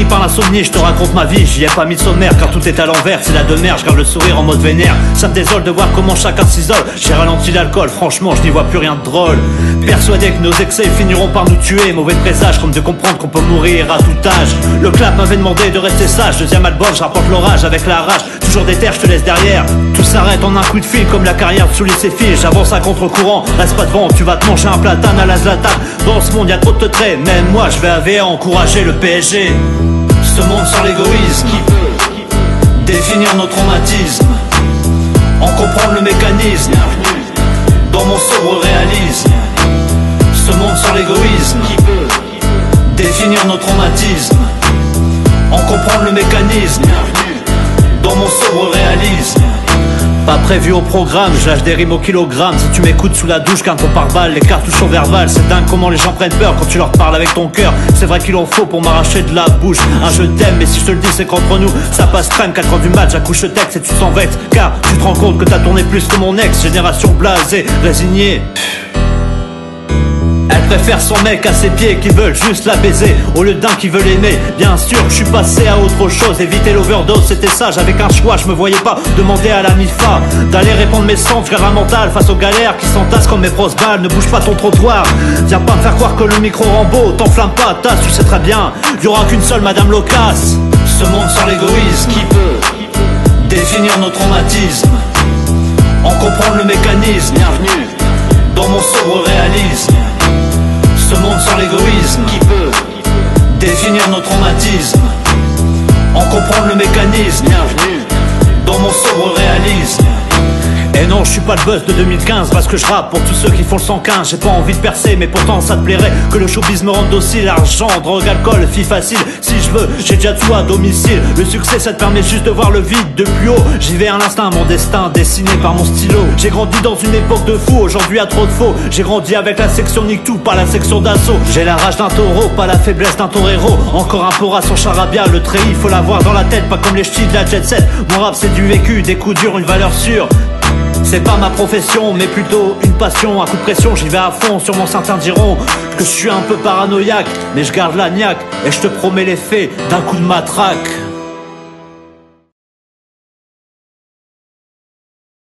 par l'insomnie, je te raconte ma vie. J'y ai pas mis de sommaire car tout est à l'envers. C'est la demeure, je garde le sourire en mode vénère. Ça me désole de voir comment chacun s'isole. J'ai ralenti l'alcool, franchement je n'y vois plus rien de drôle. Persuadé que nos excès finiront par nous tuer. Mauvais présage comme de comprendre qu'on peut mourir à tout âge. Le clap m'avait demandé de rester sage. Deuxième album, je rapporte l'orage avec la rage. Toujours des terres, je te laisse derrière. Tout s'arrête en un coup de fil comme la carrière sous les fils. J'avance à contre-courant, reste pas devant. Tu vas te manger un platane à la Zlatan. Dans ce monde y'a trop de traits. Même moi je vais AVA encourager le PSG. Ce monde sans l'égoïsme qui peut définir nos traumatismes. En comprendre le mécanisme dans mon sobre réalisme. Ce monde sans l'égoïsme qui peut définir nos traumatismes. En comprendre le mécanisme dans mon sobre réalisme. Pas prévu au programme, je lâche des rimes au kilogramme. Si tu m'écoutes sous la douche, qu'un ton pare-balles, les cartouches au verbal. C'est dingue comment les gens prennent peur quand tu leur parles avec ton cœur. C'est vrai qu'il en faut pour m'arracher de la bouche un je t'aime, mais si je te le dis c'est qu'entre nous ça passe crème. 4 ans du match, j'accouche le texte et tu t'en vexes. Car tu te rends compte que t'as tourné plus que mon ex. Génération blasée, résignée. Elle préfère son mec à ses pieds qui veulent juste la baiser au lieu d'un qui veut l'aimer. Bien sûr, je suis passé à autre chose. Éviter l'overdose, c'était sage. Avec un choix, je me voyais pas demander à la MIFA d'aller répondre mes cendres, frère mental face aux galères qui s'entassent comme mes grosses balles. Ne bouge pas ton trottoir. Viens pas me faire croire que le micro Rambo. T'enflamme pas, tasse, tu sais très bien. Y'aura qu'une seule Madame Locasse. Ce monde sans l'égoïsme qui peut définir nos traumatismes. En comprendre le mécanisme. Bienvenue dans mon sobre réalisme. Ce monde sans l'égoïsme qui peut définir nos traumatismes. En comprendre le mécanisme. Bienvenue dans mon sobre réalisme. Et non, je suis pas le buzz de 2015 parce que je rappe pour tous ceux qui font le 115. J'ai pas envie de percer, mais pourtant ça te plairait que le showbiz me rende docile. Argent, drogue, alcool, fille facile. Si je veux, j'ai déjà tout à domicile. Le succès, ça te permet juste de voir le vide de plus haut. J'y vais à l'instinct, mon destin dessiné par mon stylo. J'ai grandi dans une époque de fou, aujourd'hui y'a trop de faux. J'ai grandi avec la section nique tout, pas la section d'assaut. J'ai la rage d'un taureau, pas la faiblesse d'un torero. Encore un pora son charabia, le treillis, faut l'avoir dans la tête, pas comme les ch'tis de la jet set. Mon rap c'est du vécu, des coups durs, une valeur sûre. C'est pas ma profession, mais plutôt une passion. Un coup de pression, j'y vais à fond, sur mon certain diront que je suis un peu paranoïaque, mais je garde la niaque et je te promets l'effet d'un coup de matraque.